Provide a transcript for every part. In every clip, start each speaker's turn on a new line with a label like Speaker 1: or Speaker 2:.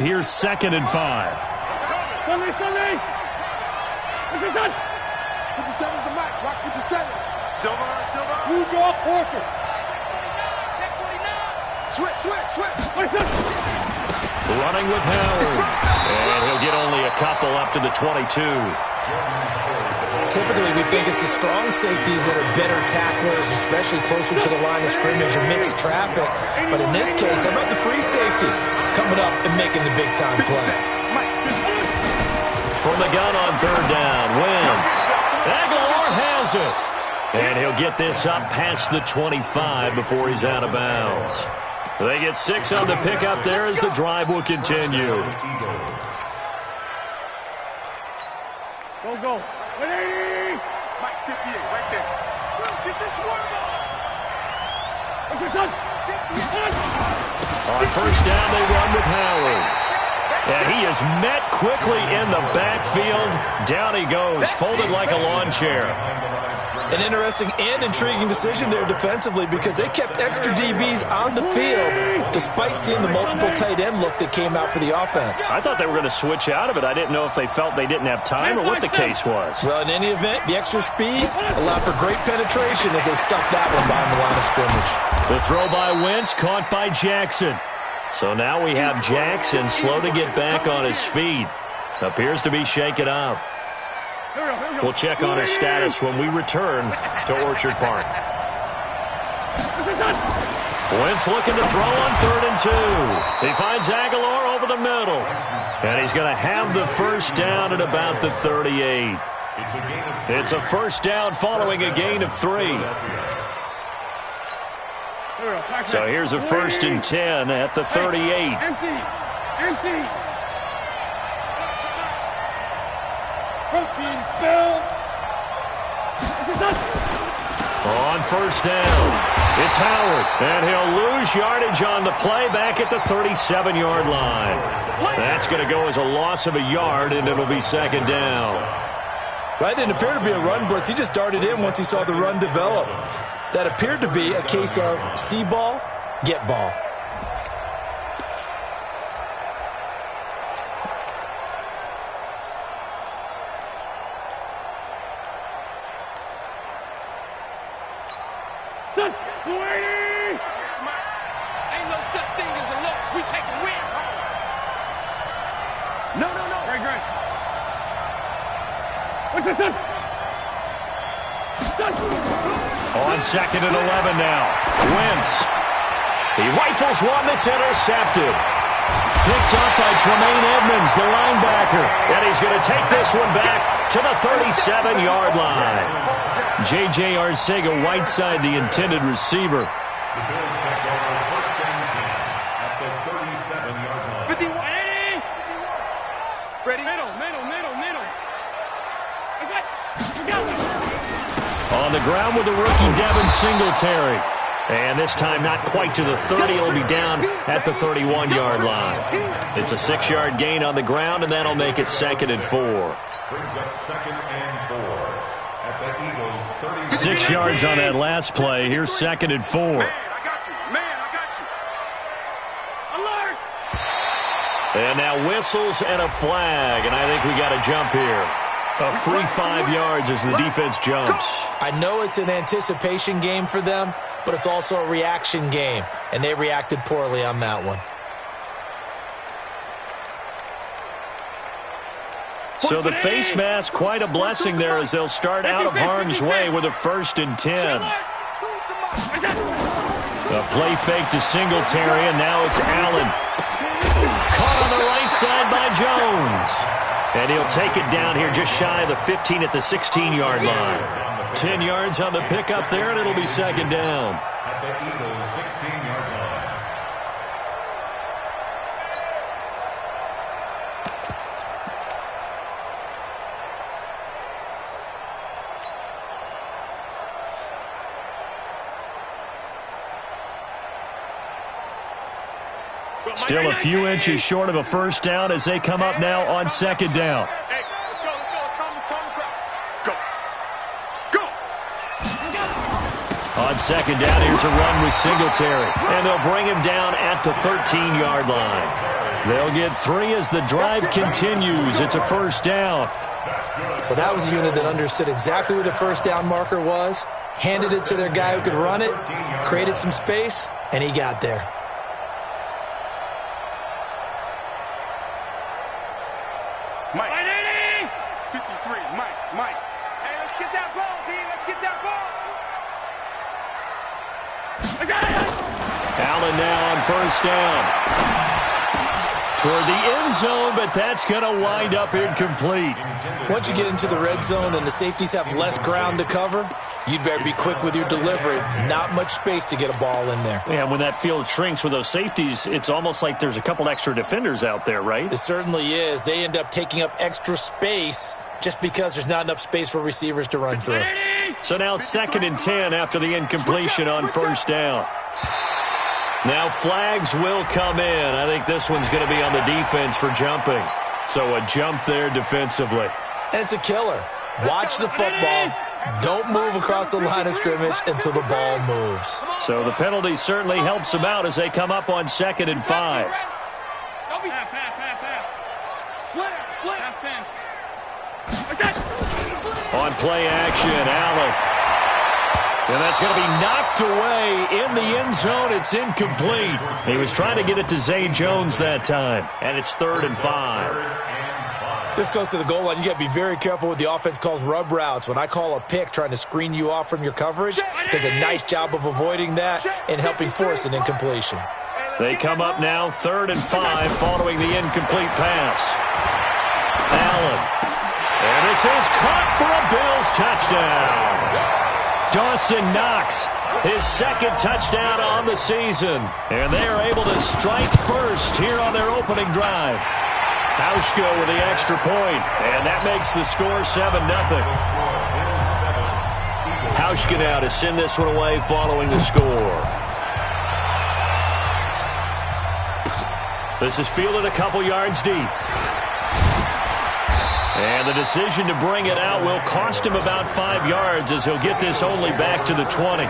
Speaker 1: Here's 2nd and 5.
Speaker 2: Stanley! What's your son?
Speaker 3: 57's the mic. Rock 57. Silver.
Speaker 2: Blue draw, Porter.
Speaker 3: Check 49. Switch.
Speaker 1: Running with Howard. And he'll get only a couple up to the 22.
Speaker 4: Typically, we think it's the strong safeties that are better tacklers, especially closer to the line of scrimmage amidst traffic. But in this case, how about the free safety coming up and making the big-time play?
Speaker 1: From the gun on 3rd down, Wentz. Aguilar has it. And he'll get this up past the 25 before he's out of bounds. They get 6 on the pickup there as the drive will continue.
Speaker 2: Go. 180!
Speaker 3: Mike 58, right there. Get your swerve on.
Speaker 2: What's your son?
Speaker 1: On 1st down, they run with Howard. And he is met quickly in the backfield. Down he goes, folded like a lawn chair.
Speaker 4: An interesting and intriguing decision there defensively because they kept extra DBs on the field despite seeing the multiple tight end look that came out for the offense.
Speaker 1: I thought they were going to switch out of it. I didn't know if they felt they didn't have time or what the case was.
Speaker 4: Well, in any event, the extra speed allowed for great penetration as they stuck that one behind the line of scrimmage.
Speaker 1: The throw by Wentz, caught by Jackson. So now we have Jackson slow to get back on his feet. Appears to be shaken up. We'll check on his status when we return to Orchard Park. Wentz looking to throw on 3rd and 2. He finds Aguilar over the middle. And he's going to have the 1st down at about the 38. It's a 1st down following a gain of 3. So here's a 1st and 10 at the 38.
Speaker 2: Empty. Protein spill.
Speaker 1: On 1st down, it's Howard, and he'll lose yardage on the play back at the 37-yard line. That's going to go as a loss of a yard, and it'll be 2nd down.
Speaker 4: That didn't appear to be a run blitz. He just darted in once he saw the run develop. That appeared to be a case of see ball, get ball.
Speaker 3: Ain't no such thing as a loss. We take a win home. No.
Speaker 2: Great. What's your son?
Speaker 1: On 2nd and 11 now. Wentz. He rifles one that's intercepted. Picked up by Tremaine Edmonds, the linebacker. And he's going to take this one back to the 37-yard line. J.J. Arcega right side, the intended receiver.
Speaker 5: The Bills take over 1st and 10 at the 37-yard line.
Speaker 3: 51. Ready?
Speaker 2: Middle.
Speaker 1: On the ground with the rookie Devin Singletary. And this time not quite to the 30. It'll be down at the 31-yard line. It's a 6-yard gain on the ground, and that'll make it 2nd and 4.
Speaker 5: Brings up 2nd and 4 at the Eagles' 30.
Speaker 1: 6 yards on that last play. Here's 2nd and 4.
Speaker 3: Man, I got you.
Speaker 2: Alert!
Speaker 1: And now whistles and a flag, and I think we got a jump here. A free 5 yards as the defense jumps.
Speaker 4: I know it's an anticipation game for them, but it's also a reaction game, and they reacted poorly on that one.
Speaker 1: So the face mask, quite a blessing there as they'll start out of harm's way with a 1st and 10. A play fake to Singletary, and now it's Allen. Caught on the right side by Jones. And he'll take it down here just shy of the 15 at the 16-yard line. 10 yards on the pickup there, and it'll be 2nd down.
Speaker 5: At the Eagles' 16-yard line.
Speaker 1: Still a few inches short of a 1st down as they come up now on 2nd down.
Speaker 3: Hey, let's go. Go.
Speaker 1: On 2nd down, here's a run with Singletary. And they'll bring him down at the 13-yard line. They'll get 3 as the drive continues. It's a first down.
Speaker 4: Well, that was a unit that understood exactly where the first down marker was, handed it to their guy who could run it, created some space, and he got there.
Speaker 3: Mike. 53, Mike. Hey, let's get that ball, D. Let's get that ball. I got it.
Speaker 1: Allen now on first down. Toward the end zone, but that's going to wind up incomplete.
Speaker 4: Once you get into the red zone and the safeties have less ground to cover, you'd better be quick with your delivery. Not much space to get a ball in there.
Speaker 1: Yeah, when that field shrinks with those safeties, it's almost like there's a couple extra defenders out there, right?
Speaker 4: It certainly is. They end up taking up extra space just because there's not enough space for receivers to run through.
Speaker 1: So now 2nd and 10 after the incompletion on first down. Now flags will come in. I think this one's going to be on the defense for jumping. So a jump there defensively.
Speaker 4: And it's a killer. Watch the football. Don't move across the line of scrimmage until the ball moves.
Speaker 1: So the penalty certainly helps them out as they come up on 2nd and 5. On play action, Allen. And that's going to be knocked away in the end zone. It's incomplete. He was trying to get it to Zay Jones that time. And it's 3rd and 5.
Speaker 4: This close to the goal line, you got to be very careful with the offense calls rub routes. When I call a pick trying to screen you off from your coverage, does a nice job of avoiding that and helping force an incompletion.
Speaker 1: They come up now 3rd and 5 following the incomplete pass. Allen. And this is caught for a Bills touchdown. Dawson Knox, his 2nd touchdown on the season. And they are able to strike first here on their opening drive. Hauschka with the extra point, and that makes the score 7-0. Hauschka now to send this one away following the score. This is fielded a couple yards deep. And the decision to bring it out will cost him about 5 yards as he'll get this only back to the 20.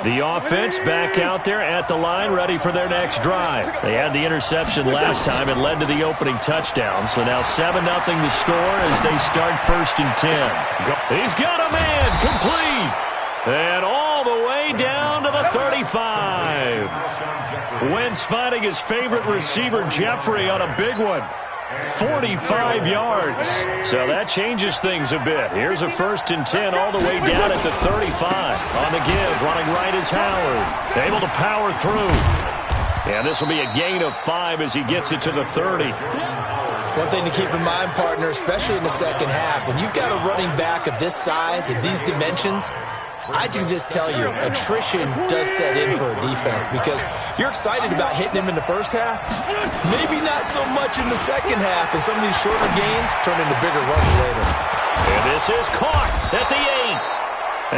Speaker 1: The offense back out there at the line, ready for their next drive. They had the interception last time and led to the opening touchdown. So now 7-0 the score as they start 1st and 10. He's got a man, complete. And all the way down to the 35. Wentz finding his favorite receiver, Jeffrey, on a big one. 45 yards. So that changes things a bit. Here's a 1st and 10 all the way down at the 35. On the give, running right is Howard. Able to power through. And this will be a gain of 5 as he gets it to the 30.
Speaker 4: One thing to keep in mind, partner, especially in the second half, when you've got a running back of this size and these dimensions, I can just tell you, attrition does set in for a defense because you're excited about hitting him in the first half. Maybe not so much in the second half, and some of these shorter gains turn into bigger runs later.
Speaker 1: And this is caught at the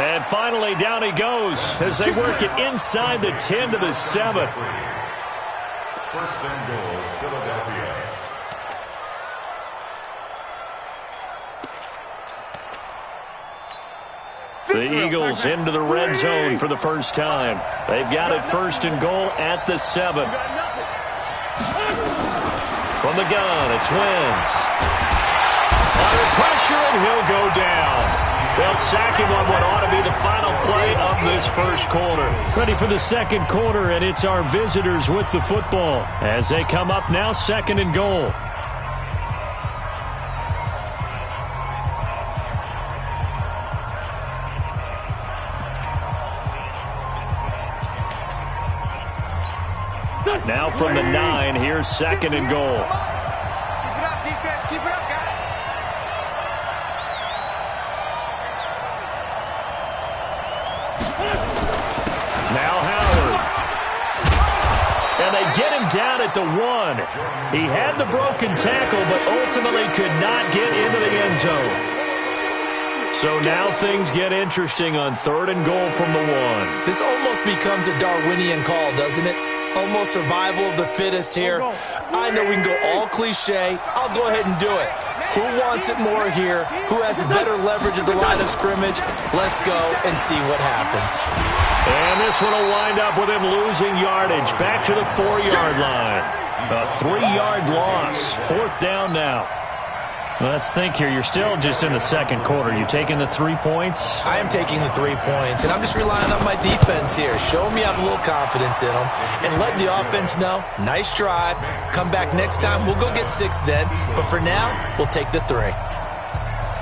Speaker 1: 8. And finally, down he goes as they work it inside the 10 to the 7.
Speaker 5: 1st and goal, Philadelphia.
Speaker 1: The Eagles into the red zone for the first time. They've got it 1st and goal at the 7. From the gun, it's Wentz. Under pressure, and he'll go down. They'll sack him on what ought to be the final play of this first quarter. Ready for the second quarter, and it's our visitors with the football as they come up now 2nd and goal. Now from the 9, here's 2nd and goal.
Speaker 3: Keep it up, defense. Keep it up, guys.
Speaker 1: Now Howard. And they get him down at the 1. He had the broken tackle, but ultimately could not get into the end zone. So now things get interesting on 3rd and goal from the 1.
Speaker 4: This almost becomes a Darwinian call, doesn't it? Almost survival of the fittest here. I know we can go all cliche. I'll go ahead and do it. Who wants it more here? Who has better leverage at the line of scrimmage? Let's go and see what happens.
Speaker 1: And this one will wind up with him losing yardage. Back to the 4-yard line. A 3-yard loss. 4th down now. Let's think here. You're still just in the second quarter. You taking the 3 points?
Speaker 4: I am taking the 3 points, and I'm just relying on my defense here. Show me I have a little confidence in them, and let the offense know, nice drive. Come back next time. We'll go get 6 then, but for now, we'll take the 3.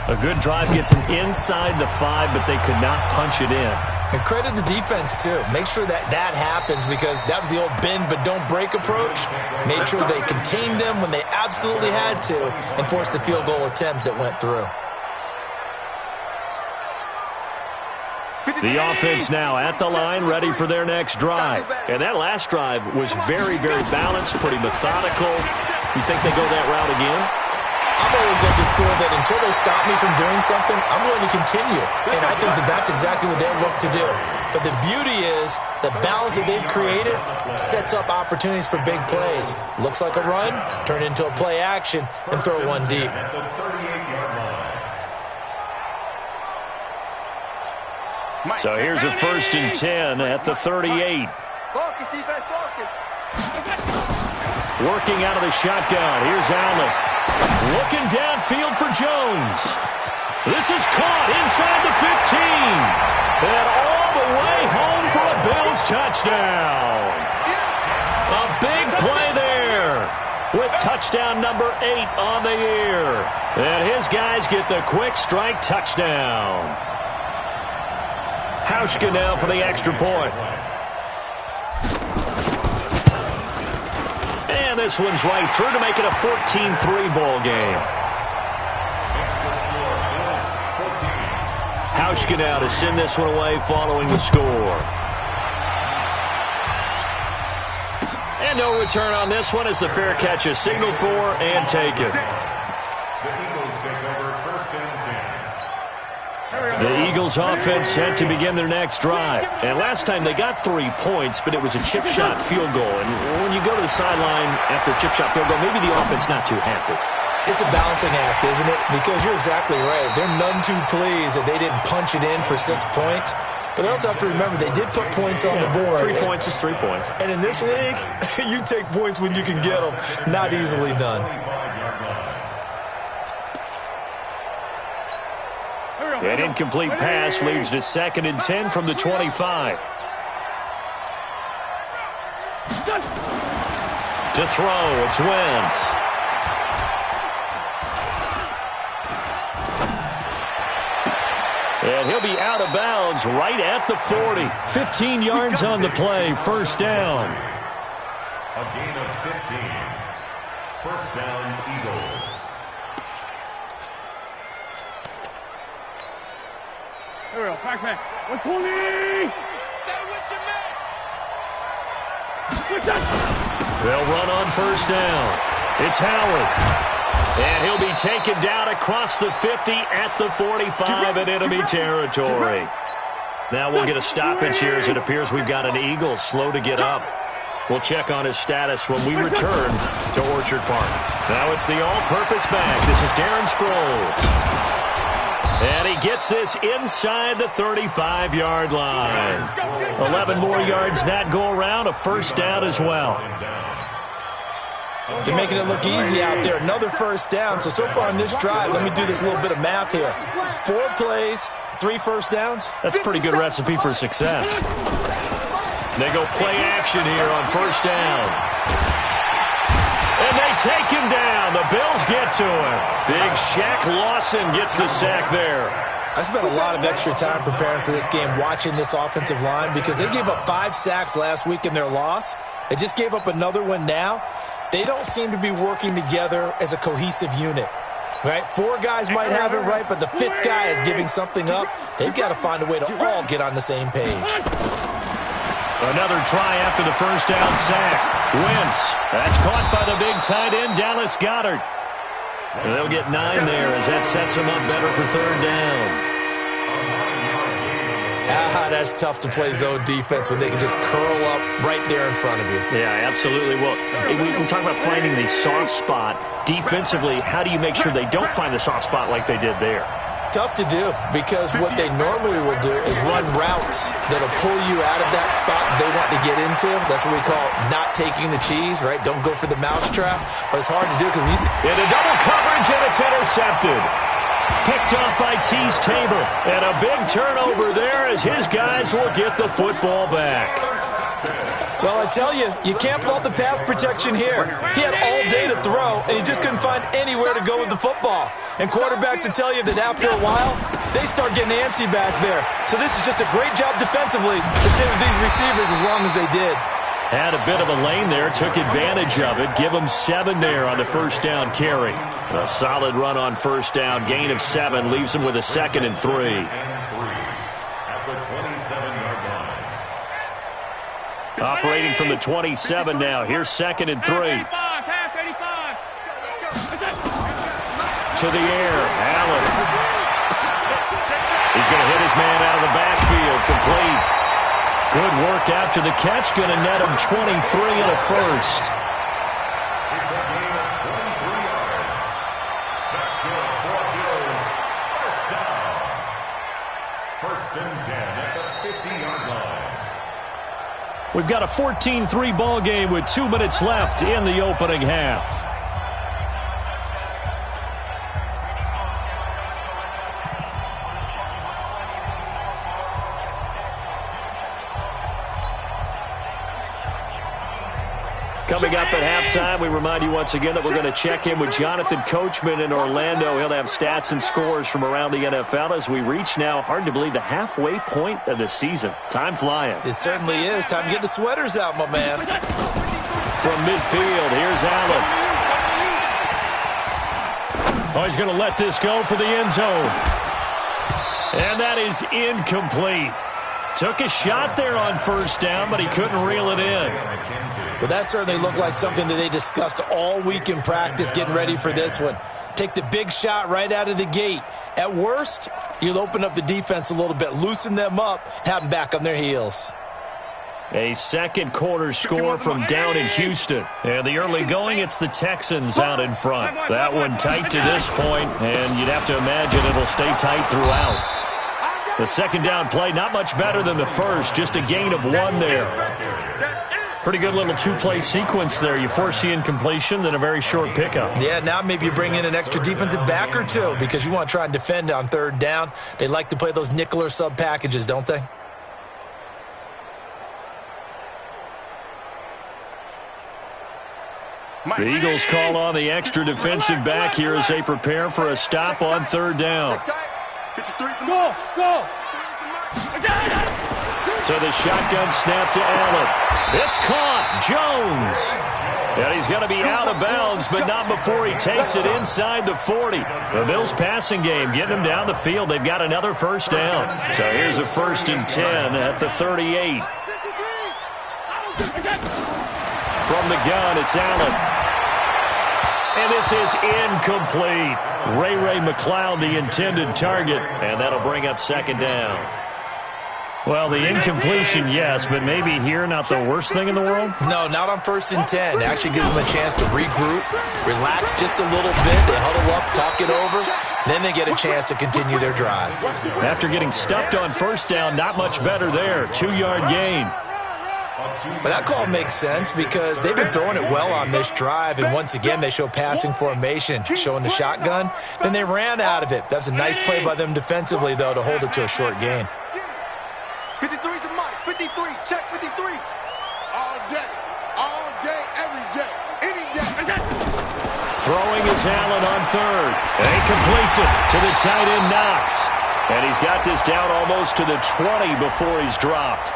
Speaker 1: A good drive gets them inside the 5, but they could not punch it in.
Speaker 4: And credit the defense, too. Make sure that happens because that was the old bend but don't break approach. Made sure they contained them when they absolutely had to and forced the field goal attempt that went through.
Speaker 1: The offense now at the line, ready for their next drive. And that last drive was very, very balanced, pretty methodical. You think they go that route again?
Speaker 4: I'm always at the school that until they stop me from doing something, I'm going to continue. And I think that that's exactly what they'll look to do. But the beauty is the balance that they've created sets up opportunities for big plays. Looks like a run, turn into a play action, and throw one deep.
Speaker 5: At the 38-yard line.
Speaker 1: So here's a 1st and 10 at the 38.
Speaker 3: Focus, defense, focus.
Speaker 1: Working out of the shotgun. Here's Allen. Looking downfield for Jones. This is caught inside the 15. And all the way home for a Bills touchdown. A big play there with touchdown number 8 on the year. And his guys get the quick strike touchdown. Hauschka now for the extra point. And this one's right through to make it a 14-3 ball game. Hauschka now to send this one away following the score. And no return on this one as the fair catch is signaled for and taken.
Speaker 5: The Eagles take over 1st and 10.
Speaker 1: The Eagles offense set to begin their next drive. And last time they got 3 points, but it was a chip shot field goal. And when you go to the sideline after a chip shot field goal, maybe the offense not too happy.
Speaker 4: It's a balancing act, isn't it? Because you're exactly right. They're none too pleased that they didn't punch it in for 6 points. But they also have to remember they did put points on the board.
Speaker 1: 3 points is 3 points.
Speaker 4: And in this league, you take points when you can get them. Not easily done.
Speaker 1: An incomplete pass leads to 2nd and 10 from the 25. To throw, it's Wentz. And he'll be out of bounds right at the 40. 15 yards on the play, 1st down.
Speaker 5: A gain of 15. 1st down, Eagles.
Speaker 2: Here we go. Back. 120.
Speaker 1: They'll run on 1st down. It's Howard. And he'll be taken down across the 50 at the 45 in enemy territory. Now we'll get a stoppage here as it appears we've got an Eagle slow to get up. We'll check on his status when we return to Orchard Park. Now it's the all-purpose back. This is Darren Sproles. And he gets this inside the 35-yard line. 11 more yards that go around, a 1st down as well.
Speaker 4: They're making it look easy out there. Another 1st down. So far on this drive, let me do this little bit of math here. 4 plays, 3 1st downs.
Speaker 1: That's a pretty good recipe for success. They go play action here on 1st down. And they take him down. The Bills get to him. Big Shaq Lawson gets the sack there.
Speaker 4: I spent a lot of extra time preparing for this game, watching this offensive line, because they gave up 5 sacks last week in their loss. They just gave up another one now. They don't seem to be working together as a cohesive unit. Right? 4 guys might have it right, but the 5th guy is giving something up. They've got to find a way to all get on the same page.
Speaker 1: Another try after the 1st down sack. Wentz. That's caught by the big tight end, Dallas Goedert. And they'll get 9 there as that sets them up better for 3rd down.
Speaker 4: that's tough to play zone defense when they can just curl up right there in front of you.
Speaker 1: Yeah, absolutely. Well, we talk about finding the soft spot. Defensively, how do you make sure they don't find the soft spot like they did there?
Speaker 4: Tough to do, because what they normally will do is run routes that'll pull you out of that spot they want to get into. That's what we call not taking the cheese, right? Don't go for the mousetrap. But it's hard to do because these...
Speaker 1: In a double coverage, and it's intercepted. Picked off by Tease Tabor. And a big turnover there as his guys will get the football back.
Speaker 4: Well, I tell you, you can't fault the pass protection here. He had all day to throw, and he just couldn't find anywhere to go with the football. And quarterbacks will tell you that after a while, they start getting antsy back there. So this is just a great job defensively to stay with these receivers as long as they did.
Speaker 1: Had a bit of a lane there, took advantage of it. Give them 7 there on the first down carry. A solid run on first down, gain of 7, leaves them with a 2nd and 3.
Speaker 5: At the 27-yard line.
Speaker 1: Operating from the 27 now. Here's 2nd and 3.
Speaker 2: Half 85.
Speaker 1: To the air, Allen. He's going to hit his man out of the backfield, complete. Good work after the catch, going to net him 23 and a first.
Speaker 5: It's a gain of 23 yards. That's good for Bills. First down. 1st and 10 at the 50-yard line.
Speaker 1: We've got a 14-3 ball game with 2 minutes left in the opening half. Coming up at halftime, we remind you once again that we're going to check in with Jonathan Coachman in Orlando. He'll have stats and scores from around the NFL as we reach now, hard to believe, the halfway point of the season. Time flying.
Speaker 4: It certainly is. Time to get the sweaters out, my man.
Speaker 1: From midfield, here's Allen. Oh, he's going to let this go for the end zone. And that is incomplete. Took a shot there on first down, but he couldn't reel it in.
Speaker 4: Well, that certainly looked like something that they discussed all week in practice getting ready for this one. Take the big shot right out of the gate. At worst, you'll open up the defense a little bit, loosen them up, have them back on their heels.
Speaker 1: A second quarter score from down in Houston. And the early going, it's the Texans out in front. That one tight to this point, and you'd have to imagine it'll stay tight throughout. The second down play, not much better than the first, just a gain of 1 there. Pretty good little 2-play sequence there. You force the incompletion, then a very short pickup.
Speaker 4: Yeah, now maybe you bring in an extra defensive back or 2 because you want to try and defend on 3rd down. They like to play those nickel or sub packages, don't they?
Speaker 1: The Eagles call on the extra defensive back here as they prepare for a stop on 3rd down.
Speaker 2: Go!
Speaker 1: So the shotgun snap to Allen. It's caught. Jones. And he's going to be out of bounds, but not before he takes it inside the 40. The Bills passing game getting them down the field. They've got another first down. So here's a 1st and 10 at the 38. From the gun, it's Allen. And this is incomplete. Ray McLeod, the intended target, and that'll bring up 2nd down. Well, the incompletion, yes, but maybe here not the worst thing in the world?
Speaker 4: No, not on 1st and 10. It actually gives them a chance to regroup, relax just a little bit. They huddle up, talk it over. Then they get a chance to continue their drive.
Speaker 1: After getting stuffed on first down, not much better there. 2-yard gain.
Speaker 4: But that call makes sense because they've been throwing it well on this drive, and once again they show passing formation, showing the shotgun. Then they ran out of it. That's a nice play by them defensively, though, to hold it to a short gain.
Speaker 3: 53's the mark. 53. Check 53. All day, every day, any day.
Speaker 1: Throwing is Allen on 3rd. And he completes it to the tight end Knox. And he's got this down almost to the 20 before he's dropped.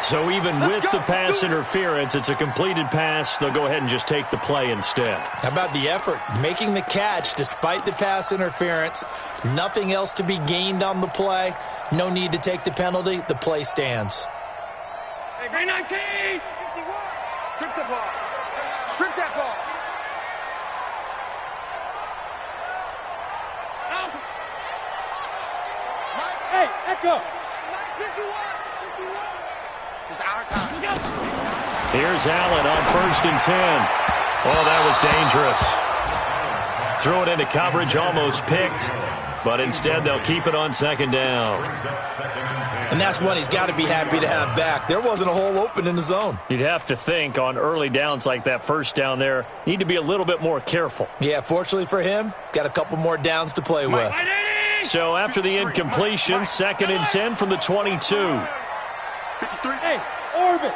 Speaker 1: So even with the pass interference, it's a completed pass. They'll go ahead and just take the play instead.
Speaker 4: How about the effort? Making the catch despite the pass interference. Nothing else to be gained on the play. No need to take the penalty. The play stands.
Speaker 2: Hey, 19!
Speaker 3: 51. Strip the ball. Strip that ball.
Speaker 2: Hey, Echo!
Speaker 3: 51. It's our time.
Speaker 1: Here's Allen on 1st and 10. Oh, that was dangerous. Threw it into coverage, almost picked, but instead they'll keep it on 2nd down.
Speaker 4: And that's one he's got to be happy to have back. There wasn't a hole open in the zone.
Speaker 1: You'd have to think on early downs like that 1st down there, need to be a little bit more careful.
Speaker 4: Yeah, fortunately for him, got a couple more downs to play with.
Speaker 1: So after the incompletion, 2nd and 10 from the 22.
Speaker 3: 53.
Speaker 2: Hey, orbit.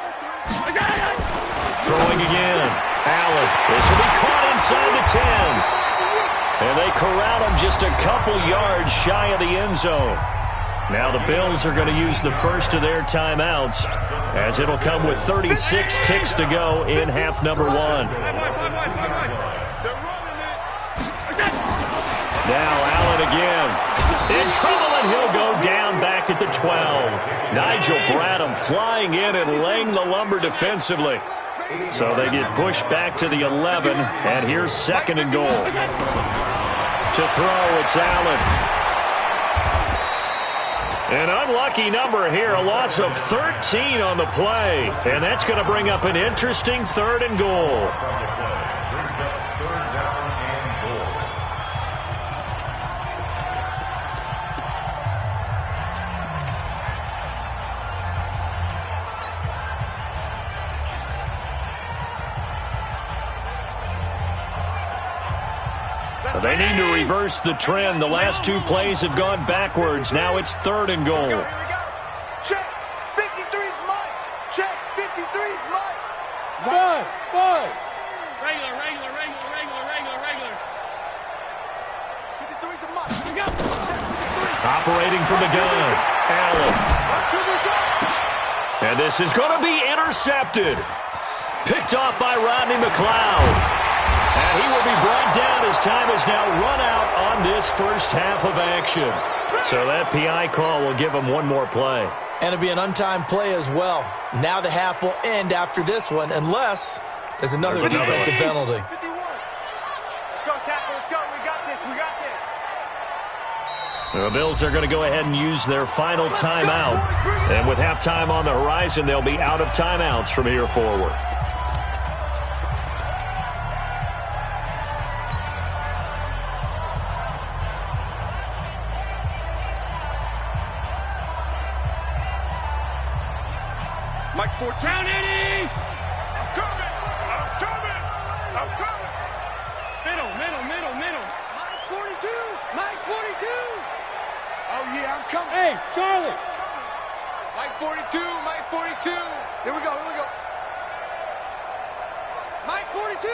Speaker 1: Throwing again. Allen. This will be caught inside the 10. And they corral him just a couple yards shy of the end zone. Now the Bills are going to use the first of their timeouts, as it'll come with 36 ticks to go in half number 1. Now Allen again. In trouble, and he'll go down back at the 12. Nigel Bradham flying in and laying the lumber defensively. So they get pushed back to the 11, and here's 2nd and goal. To throw, it's Allen. An unlucky number here, a loss of 13 on the play. And that's going to bring up an interesting 3rd and goal. They need to reverse the trend. The last 2 plays have gone backwards. Now it's 3rd and goal.
Speaker 3: Check. 53's mine. Check. 53's mine.
Speaker 2: Five.
Speaker 6: Regular.
Speaker 3: 53's mine.
Speaker 1: Operating from the gun. Allen. And this is going to be intercepted. Picked off by Rodney McLeod. And he will be brought down as time is now run out on this first half of action. So that PI call will give him one more play.
Speaker 4: And it'll be an untimed play as well. Now the half will end after this one, unless there's another defensive penalty.
Speaker 3: 51. Let's go, tackle. Let's go. We got this.
Speaker 1: The Bills are going to go ahead and use their final timeout. And with halftime on the horizon, they'll be out of timeouts from here forward.
Speaker 3: Mike's 14.
Speaker 6: Down, Eddie!
Speaker 3: I'm coming.
Speaker 6: Middle.
Speaker 3: Mike's 42. Mike's 42. Oh, yeah, I'm coming.
Speaker 2: Hey, Charlie.
Speaker 3: Mike 42. Mike 42. Here we go. Mike 42.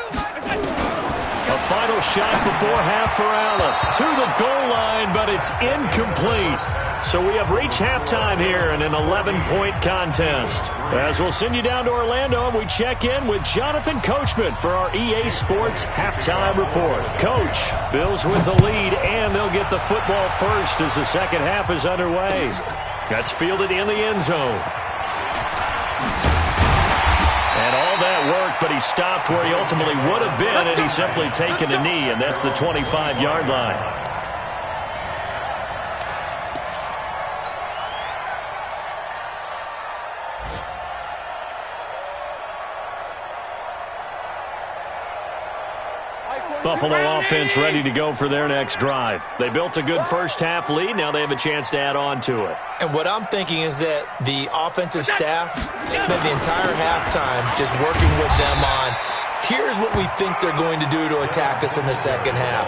Speaker 1: A final shot before half for Allen. To the goal line, but it's incomplete. So we have reached halftime here in an 11-point contest. As we'll send you down to Orlando, and we check in with Jonathan Coachman for our EA Sports Halftime Report. Coach, Bills with the lead, and they'll get the football first as the second half is underway. That's fielded in the end zone. And all that work, but he stopped where he ultimately would have been, and he's simply taken a knee, and that's the 25-yard line. Buffalo offense ready to go for their next drive. They built a good first-half lead. Now they have a chance to add on to it.
Speaker 4: And what I'm thinking is that the offensive staff spent the entire halftime just working with them on, here's what we think they're going to do to attack us in the second half.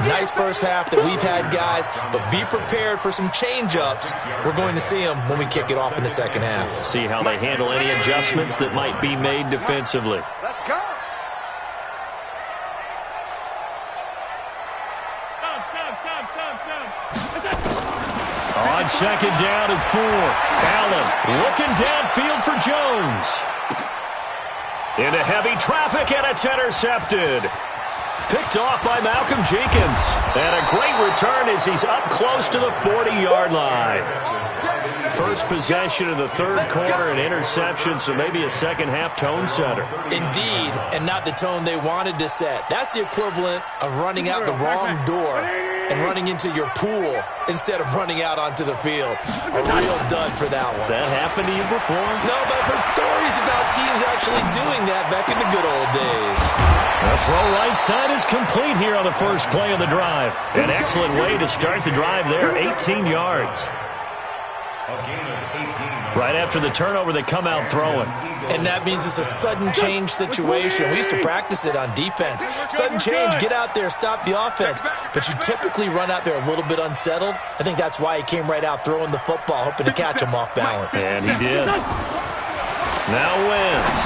Speaker 4: Nice first half that we've had, guys, but be prepared for some change-ups. We're going to see them when we kick it off in the second half.
Speaker 1: See how they handle any adjustments that might be made defensively.
Speaker 3: Let's go.
Speaker 1: On second down and 4. Allen looking downfield for Jones. Into heavy traffic, and it's intercepted. Picked off by Malcolm Jenkins. And a great return as he's up close to the 40-yard line. First possession of the third quarter, an interception, so maybe a second-half tone setter.
Speaker 4: Indeed, and not the tone they wanted to set. That's the equivalent of running out the wrong door and running into your pool instead of running out onto the field. A real dud for that one.
Speaker 1: Has that happened to you before?
Speaker 4: No, but I've heard stories about teams actually doing that back in the good old days.
Speaker 1: The throw right side is complete here on the first play of the drive. An excellent way to start the drive there, 18 yards. Right after the turnover, they come out throwing.
Speaker 4: And that means it's a sudden change situation. We used to practice it on defense. Sudden change, get out there, stop the offense. But you typically run out there a little bit unsettled. I think that's why he came right out throwing the football, hoping to catch him off balance.
Speaker 1: And he did. Now Wentz.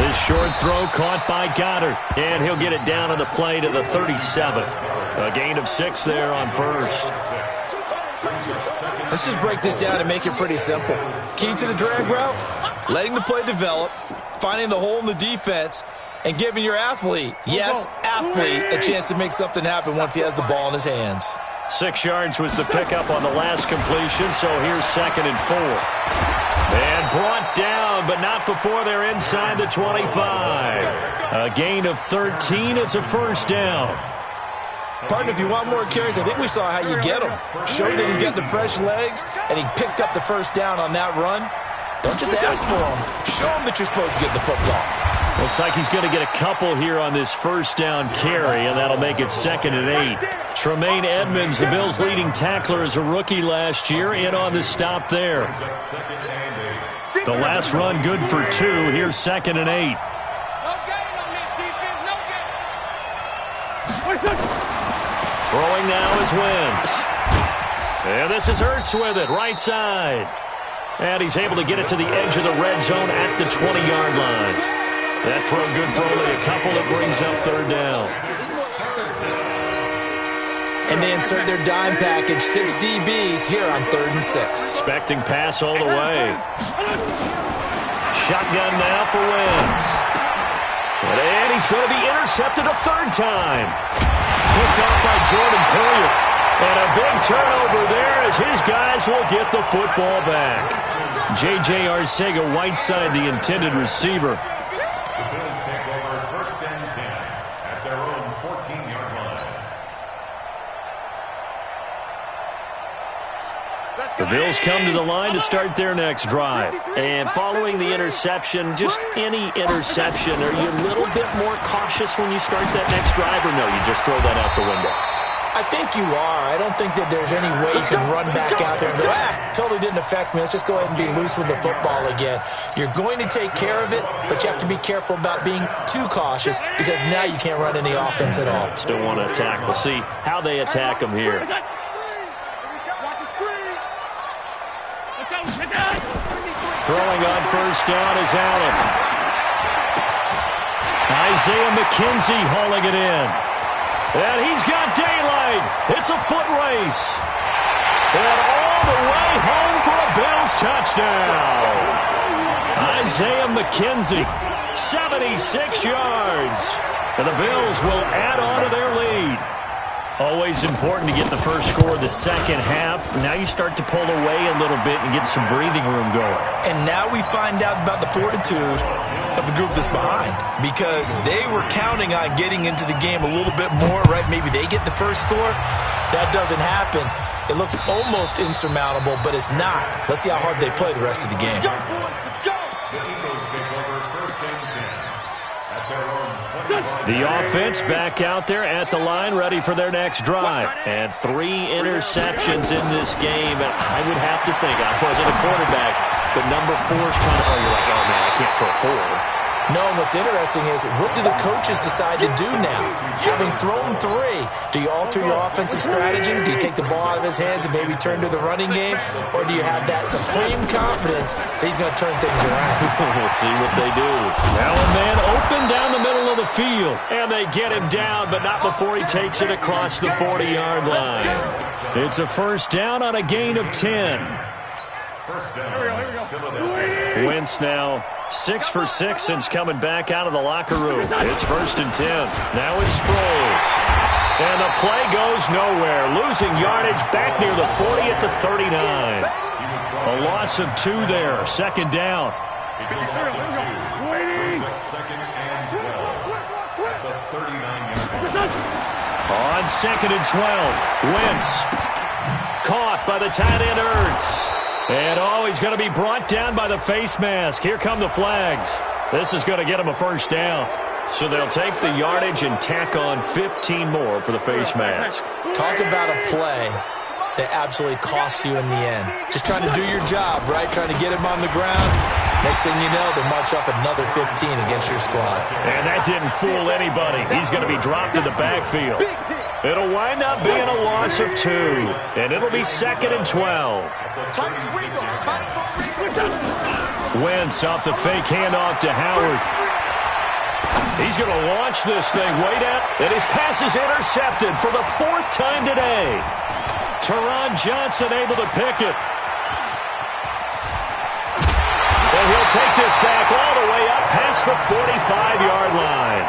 Speaker 1: This short throw caught by Goddard. And he'll get it down on the play to the 37. A gain of 6 there on first.
Speaker 4: Let's just break this down and make it pretty simple. Key to the drag route, letting the play develop, finding the hole in the defense, and giving your athlete, yes, athlete, a chance to make something happen once he has the ball in his hands.
Speaker 1: 6 yards was the pickup on the last completion, so here's 2nd and 4. And brought down, but not before they're inside the 25. A gain of 13. It's a first down.
Speaker 4: Partner, if you want more carries, I think we saw how you get them. Showed that he's got the fresh legs, and he picked up the first down on that run. Don't just ask for them. Show him that you're supposed to get the football.
Speaker 1: Looks like he's going to get a couple here on this first down carry, and that'll make it 2nd and 8. Tremaine Edmonds, the Bills' leading tackler as a rookie last year, in on the stop there. The last run good for 2. Here's 2nd and 8. Throwing now is Wentz. And this is Ertz with it, right side. And he's able to get it to the edge of the red zone at the 20-yard line. That throw good for only a couple. That brings up 3rd down.
Speaker 4: And they insert their dime package, 6 DBs here on 3rd and 6.
Speaker 1: Expecting pass all the way. Shotgun now for Wentz. And he's going to be intercepted a 3rd time. Picked off by Jordan Poyer. And a big turnover there as his guys will get the football back. J.J. Arcega-Whiteside, the intended receiver.
Speaker 5: The Bills take over 1st and 10 at their own 14-yard line.
Speaker 1: The Bills come to the line to start their next drive. And following the interception, just any interception, are you a little bit more cautious when you start that next drive, or no, you just throw that out the window?
Speaker 4: I think you are. I don't think that there's any way you can run back out there and go, totally didn't affect me. Let's just go ahead and be loose with the football again. You're going to take care of it, but you have to be careful about being too cautious because now you can't run any offense at all.
Speaker 1: Still want to attack. We'll see how they attack them here. Throwing on first down is Allen. Isaiah McKenzie hauling it in. And he's got daylight. It's a foot race. And all the way home for a Bills touchdown. Isaiah McKenzie, 76 yards. And the Bills will add on to their lead. Always important to get the first score of the second half. Now you start to pull away a little bit and get some breathing room going.
Speaker 4: And now we find out about the fortitude of the group that's behind, because they were counting on getting into the game a little bit more, right? Maybe they get the first score. That doesn't happen. It looks almost insurmountable, but it's not. Let's see how hard they play the rest of the game.
Speaker 1: The offense back out there at the line, ready for their next drive. And 3 interceptions in this game. And I would have to think, I wasn't a quarterback, but number 4 is kind of, you're like, oh, man, I can't throw 4.
Speaker 4: No, and what's interesting is, what do the coaches decide to do now? Having thrown 3, do you alter your offensive strategy? Do you take the ball out of his hands and maybe turn to the running game? Or do you have that supreme confidence that he's going to turn things around?
Speaker 1: We'll see what they do. Now a man open down the middle of the field. And they get him down, but not before he takes it across the 40-yard line. It's a first down on a gain of 10.
Speaker 5: First down.
Speaker 1: Wentz now 6 for 6 since coming back out of the locker room. It's 1st and 10. Now it's Sproles. And the play goes nowhere. Losing yardage back near the 40 at the 39. A loss of 2 there. 2nd down.
Speaker 5: It's a loss of 2. Brings up 2nd and 12 at the 39-yard line.
Speaker 1: On 2nd and 12, Wentz. Caught by the tight end, Ertz. And, he's going to be brought down by the face mask. Here come the flags. This is going to get him a first down. So they'll take the yardage and tack on 15 more for the face mask.
Speaker 4: Talk about a play that absolutely costs you in the end. Just trying to do your job, right? Trying to get him on the ground. Next thing you know, they march off another 15 against your squad. And
Speaker 1: that didn't fool anybody. He's going to be dropped in the backfield. It'll wind up being a loss of 2. And it'll be 2nd and 12. Wentz off the fake handoff to Howard. He's going to launch this thing way down. And his pass is intercepted for the 4th time today. Teron Johnson able to pick it. And he'll take this back all the way up past the 45-yard line.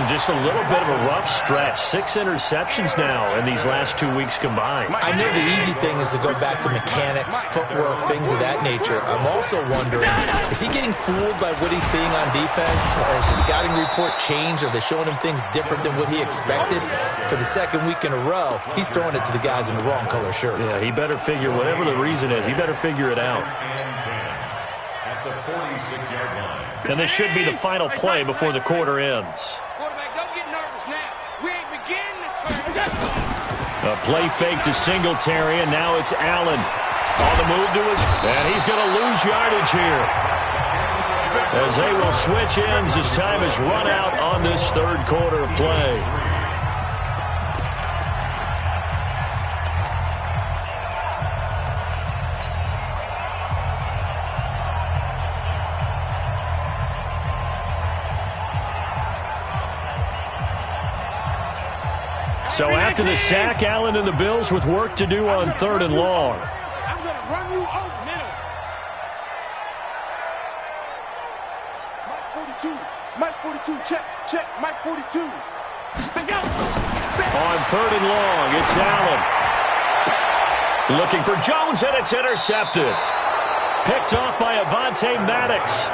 Speaker 1: Just a little bit of a rough stretch. 6 interceptions now in these last 2 weeks combined.
Speaker 4: I know the easy thing is to go back to mechanics, footwork, things of that nature. I'm also wondering, is he getting fooled by what he's seeing on defense? Has the scouting report changed? Are they showing him things different than what he expected? For the 2nd week in a row, he's throwing it to the guys in the wrong color shirts.
Speaker 1: Yeah, he better figure, whatever the reason is, he better figure it out.
Speaker 5: At the 46-yard line.
Speaker 1: And this should be the final play before the quarter ends.
Speaker 6: Quarterback, don't get nervous now. We ain't beginning to turn.
Speaker 1: A play fake to Singletary, and now it's Allen. On the move to his... And he's going to lose yardage here. As they will switch ends as time has run out on this 3rd quarter of play. So after the sack, Allen and the Bills with work to do on 3rd and long.
Speaker 3: I'm going to run you over.
Speaker 6: Middle.
Speaker 3: Mike 42, check, Mike 42.
Speaker 1: On 3rd and long, it's Allen. Looking for Jones, and it's intercepted. Picked off by Avonte Maddox.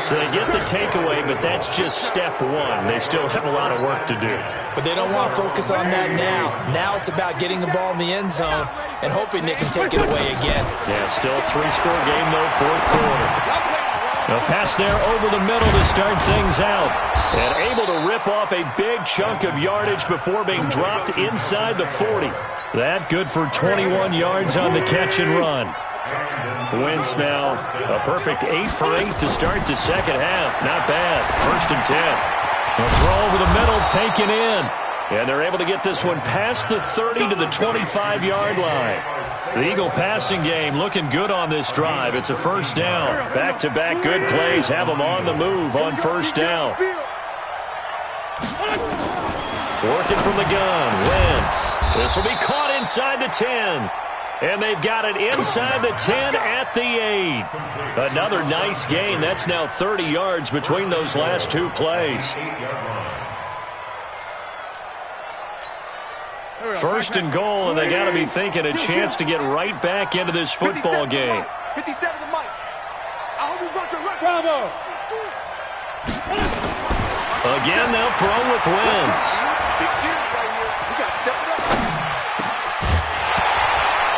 Speaker 1: So they get the takeaway, but that's just step 1. They still have a lot of work to do.
Speaker 4: But they don't want to focus on that now. Now it's about getting the ball in the end zone and hoping they can take it away again.
Speaker 1: Yeah, still a 3-score game, though, 4th quarter. A pass there over the middle to start things out. And able to rip off a big chunk of yardage before being dropped inside the 40. That good for 21 yards on the catch and run. Wentz now a perfect 8 for 8 to start the 2nd half. Not bad. 1st and 10. A throw over the middle taken in. And they're able to get this one past the 30 to the 25-yard line. The Eagle passing game looking good on this drive. It's a 1st down. Back-to-back good plays have them on the move on 1st down. Working from the gun. Wentz. This will be caught inside the 10. And they've got it inside the 10 at the 8. Another nice gain. That's now 30 yards between those last 2 plays. 1st and goal, and they got to be thinking a chance to get right back into this football game.
Speaker 3: 57 to Mike. I hope you got your left.
Speaker 6: Bravo.
Speaker 1: Again, they'll throw with Wentz.
Speaker 3: Big series right here. We got to step it up.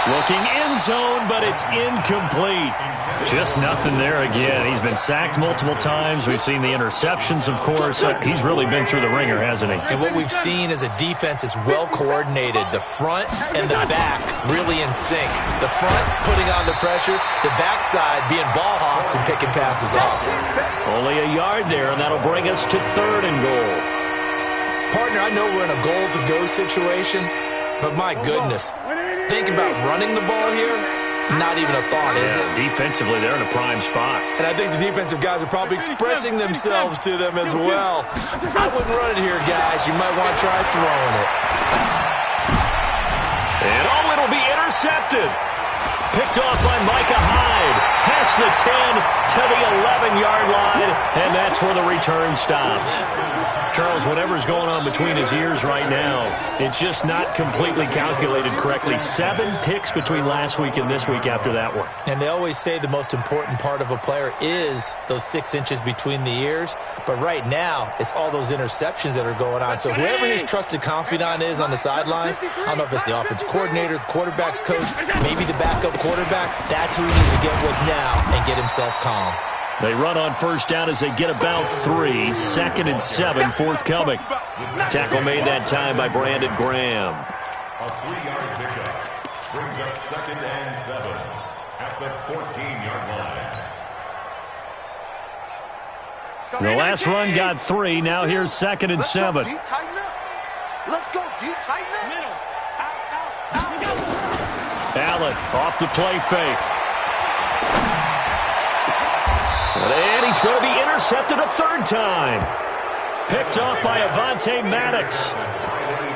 Speaker 1: Looking end zone, but it's incomplete. Just nothing there again. He's been sacked multiple times. We've seen the interceptions, of course. He's really been through the ringer, hasn't he?
Speaker 4: And what we've seen is a defense that's well coordinated. The front and the back really in sync. The front putting on the pressure, the backside being ball hawks and picking passes off.
Speaker 1: Only a yard there, and that'll bring us to 3rd and goal.
Speaker 4: Partner, I know we're in a goal-to-go situation, but my goodness. Think about running the ball here, not even a thought, is it?
Speaker 1: Defensively, they're in a prime spot.
Speaker 4: And I think the defensive guys are probably expressing themselves to them as well. I wouldn't run it here, guys. You might want to try throwing it.
Speaker 1: And it'll be intercepted. Picked off by Micah Hyde. Pass across the 10 to the 11-yard line, and that's where the return stops. Charles, whatever's going on between his ears right now, it's just not completely calculated correctly. 7 picks between last week and this week after that one.
Speaker 4: And they always say the most important part of a player is those 6 inches between the ears. But right now, it's all those interceptions that are going on. So whoever his trusted confidant is on the sidelines, I don't know if it's the offense coordinator, the quarterback's coach, maybe the backup quarterback, that's who he needs to get with now and get himself calm.
Speaker 1: They run on first down as they get about 3. 2nd and 7 forthcoming. Tackle made that time by Brandon Graham.
Speaker 5: A 3-yard pickup brings up 2nd and 7 at the 14-yard line.
Speaker 1: The last run got 3. Now here's 2nd and 7.
Speaker 3: Let's go, deep, tighten up.
Speaker 6: Middle. Out.
Speaker 1: Allen off the play fake. And he's going to be intercepted a 3rd time. Picked off by Avonte Maddox.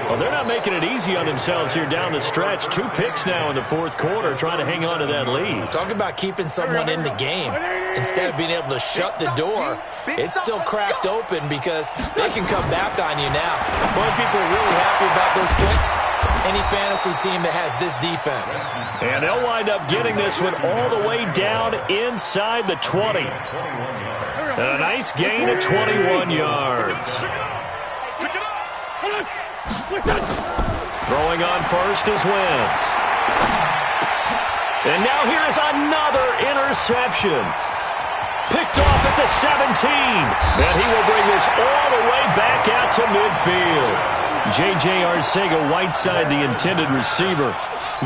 Speaker 1: Well, they're not making it easy on themselves here down the stretch. 2 picks now in the 4th quarter, trying to hang on to that lead.
Speaker 4: Talk about keeping someone in the game. Instead of being able to shut the door, it's still cracked open because they can come back on you now. Boy, people are really happy about those picks. Any fantasy team that has this defense.
Speaker 1: And they'll wind up getting this one all the way down inside the 20. And a nice gain of 21 yards. Throwing on first is Wentz. And now here is another interception. Picked off at the 17. And he will bring this all the way back out to midfield. J.J. Arcega-Whiteside, the intended receiver.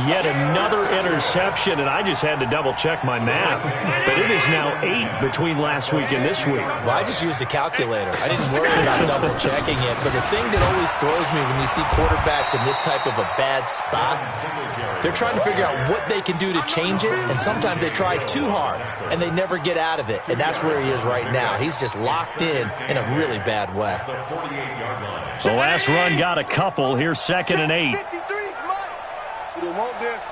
Speaker 1: Yet another interception, and I just had to double-check my math. But it is now 8 between last week and this week.
Speaker 4: Well, I just used a calculator. I didn't worry about double-checking it. But the thing that always throws me when you see quarterbacks in this type of a bad spot, they're trying to figure out what they can do to change it, and sometimes they try too hard, and they never get out of it. And that's where he is right now. He's just locked in a really bad way.
Speaker 1: The last run got a couple. Here's 2nd and 8.
Speaker 3: We don't want this.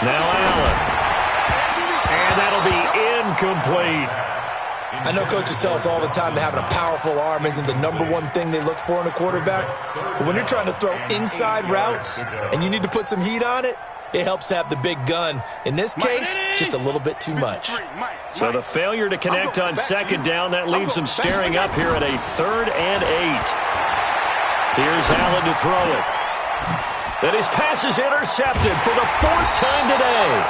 Speaker 1: Now Allen. And that'll be incomplete.
Speaker 4: I know coaches tell us all the time that having a powerful arm isn't the #1 thing they look for in a quarterback. But when you're trying to throw inside routes and you need to put some heat on it, it helps to have the big gun. In this case, just a little bit too much.
Speaker 1: So the failure to connect on 2nd down, that leaves them staring up here at a 3rd and 8. Here's Allen to throw it. Then his pass is intercepted for the 4th time today.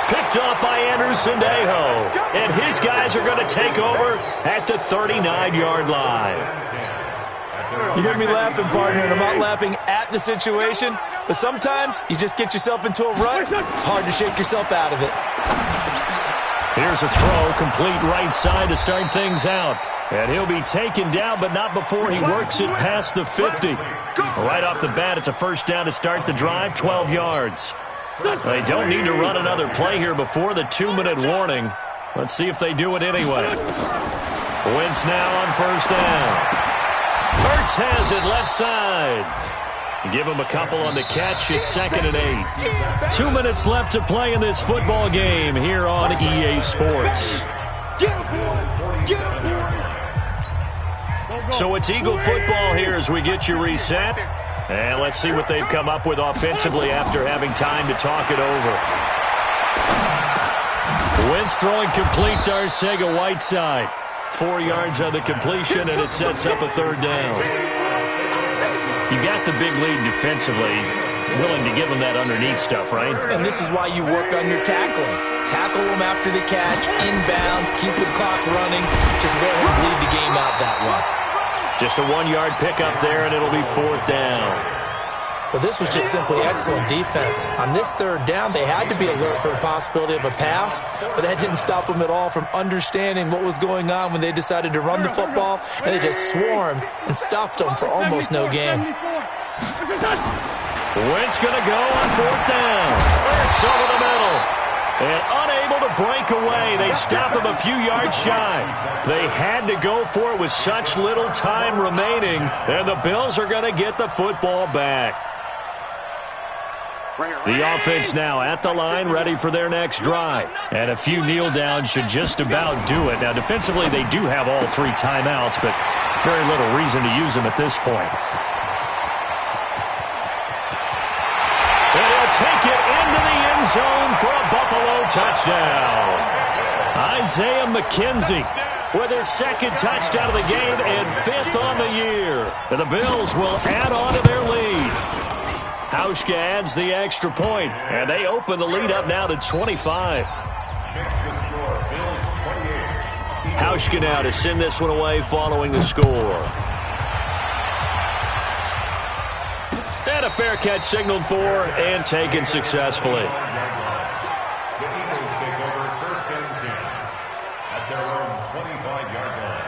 Speaker 1: Picked off by Andrew Sendejo. And his guys are going to take over at the 39-yard line.
Speaker 4: You hear me laughing, partner, and I'm not laughing at the situation, but sometimes you just get yourself into a rut. It's hard to shake yourself out of it.
Speaker 1: Here's a throw, complete right side to start things out. And he'll be taken down, but not before he works it past the 50. Right off the bat, it's a 1st down to start the drive, 12 yards. They don't need to run another play here before the 2-minute warning. Let's see if they do it anyway. Wentz now on 1st down. Hurts has it left side. Give him a couple on the catch. It's 2nd and 8. 2 minutes left to play in this football game here on EA Sports. So it's Eagle football here as we get you reset. And let's see what they've come up with offensively after having time to talk it over. Wentz throwing complete to Arcega-Whiteside. 4 yards on the completion, and it sets up a 3rd down. You got the big lead defensively, willing to give them that underneath stuff, right?
Speaker 4: And this is why you work on your tackling. Tackle them after the catch, inbounds, keep the clock running. Just go ahead and bleed the game out that way.
Speaker 1: Just a 1-yard pickup there, and it'll be 4th down.
Speaker 4: But this was just simply excellent defense. On this 3rd down, they had to be alert for the possibility of a pass, but that didn't stop them at all from understanding what was going on when they decided to run the football, and they just swarmed and stuffed them for almost no gain.
Speaker 1: Wentz going to go on 4th down. Ertz over the middle. And unable to break away. They stop him a few yards shy. They had to go for it with such little time remaining, and the Bills are going to get the football back. The offense now at the line, ready for their next drive. And a few kneel downs should just about do it. Now, defensively, they do have all 3 timeouts, but very little reason to use them at this point. And he'll take it into the end zone for a Buffalo touchdown. Isaiah McKenzie with his 2nd touchdown of the game and 5th on the year. And the Bills will add on to their lead. Hauschka adds the extra point, and they open the lead up now to 25. Hauschka now to send this one away following the score. And a fair catch signaled for and taken successfully.
Speaker 5: The Eagles take over 1st and 10 at their own 25-yard line.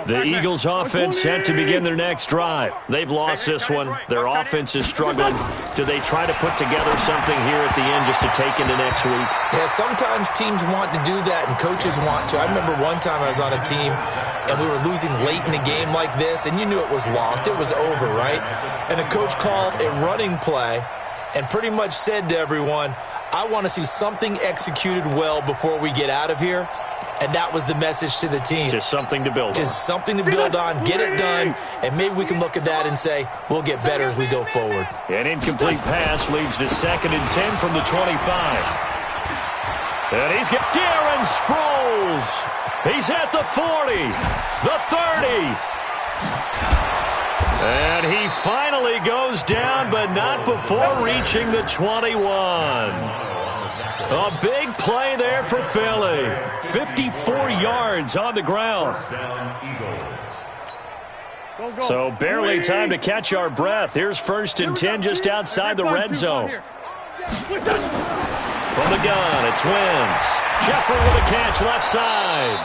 Speaker 1: The Eagles offense set to begin their next drive. They've lost this one. Their offense is struggling. Do they try to put together something here at the end just to take into next week?
Speaker 4: Yeah, sometimes teams want to do that and coaches want to. I remember one time I was on a team and we were losing late in the game like this, and you knew it was lost. It was over, right? And the coach called a running play and pretty much said to everyone, I want to see something executed well before we get out of here. And that was the message to the team.
Speaker 1: Just something to build on.
Speaker 4: Just something to build on, get it done, and maybe we can look at that and say, we'll get better as we go forward.
Speaker 1: An incomplete pass leads to 2nd and 10 from the 25. And he's got Darren Sproles. He's at the 40, the 30. And he finally goes down, but not before reaching the 21. A big play there for Philly. 54 yards on the ground. So barely time to catch our breath. Here's 1st and 10 just outside the red zone. From the gun, it's Wentz. Jeffrey with a catch left side.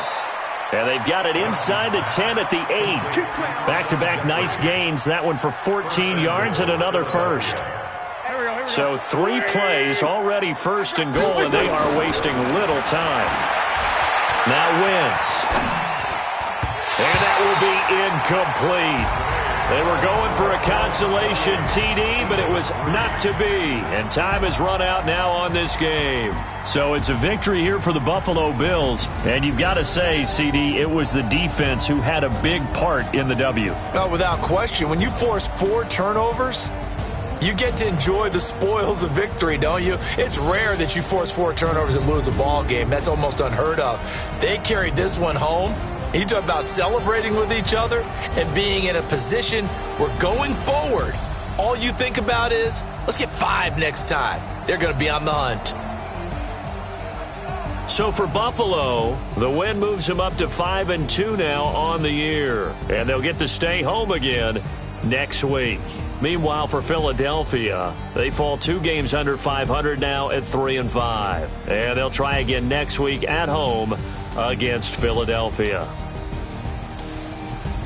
Speaker 1: And they've got it inside the 10 at the 8. Back-to-back nice gains. That one for 14 yards and another first. So 3 plays, already 1st and goal, and they are wasting little time. Now Wentz. And that will be incomplete. They were going for a consolation TD, but it was not to be. And time has run out now on this game. So it's a victory here for the Buffalo Bills. And you've got to say, CD, it was the defense who had a big part in the W.
Speaker 4: No, without question. When you force 4 turnovers, you get to enjoy the spoils of victory, don't you? It's rare that you force 4 turnovers and lose a ball game. That's almost unheard of. They carried this one home. You talk about celebrating with each other and being in a position where going forward, all you think about is, let's get 5 next time. They're going to be on the hunt.
Speaker 1: So for Buffalo, the win moves them up to 5-2 now on the year. And they'll get to stay home again next week. Meanwhile, for Philadelphia, they fall 2 games under 500 now at 3-5. And they'll try again next week at home against Philadelphia.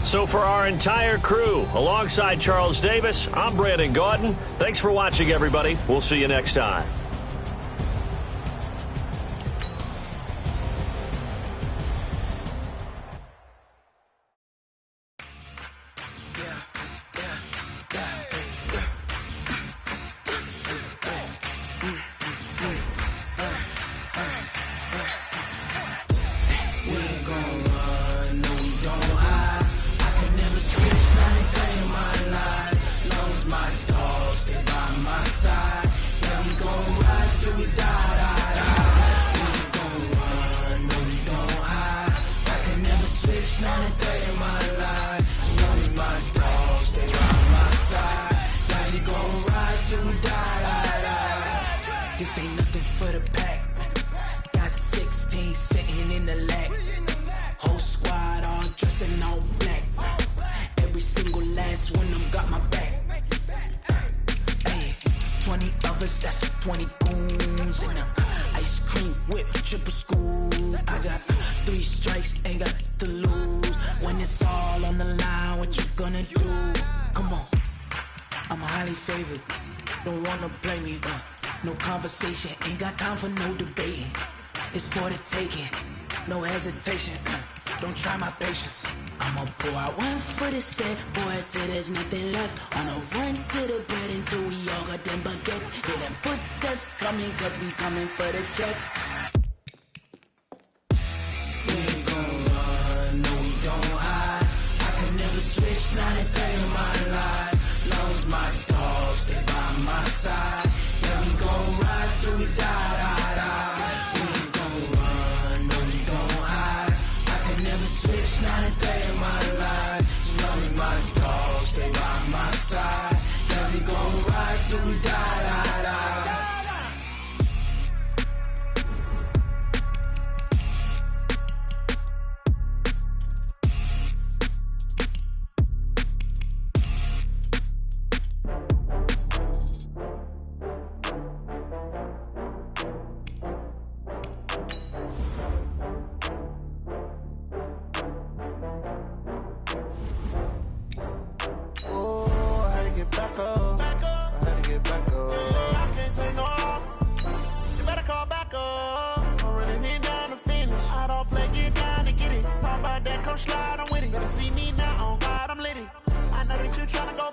Speaker 1: So for our entire crew, alongside Charles Davis, I'm Brandon Gaudin. Thanks for watching, everybody. We'll see you next time.
Speaker 7: This ain't nothing for the pack. Got 16 sitting in the lap. Whole squad all dressing all black. Every single last one of them got my back. Hey, 20 of us, that's 20 goons. And ice cream whip, triple scoop. I got 3 strikes, ain't got to lose. When it's all on the line, what you gonna do? Come on, I'm highly favored. Don't wanna blame me, no conversation, ain't got time for no debating. it's for the taking. No hesitation, don't try my patience. I'ma pour out one for the set, boy, till there's nothing left. On a run to the bed until we all got them baguettes. Hear them footsteps coming, cause we coming for the check. We ain't gon' run, no we don't hide. I can never switch, not a day in my life. Long as my dogs, they by my side. Yeah, we gon' ride till we die, die, die. We ain't gon' run, no we don't hide. I can never switch, not a day in my life. As long as my dogs, stay by my side. Yeah, we gon' ride till we die, die, die.
Speaker 8: Slide, I'm with it. Better see me now, on God, I'm litty. I know that you tryna go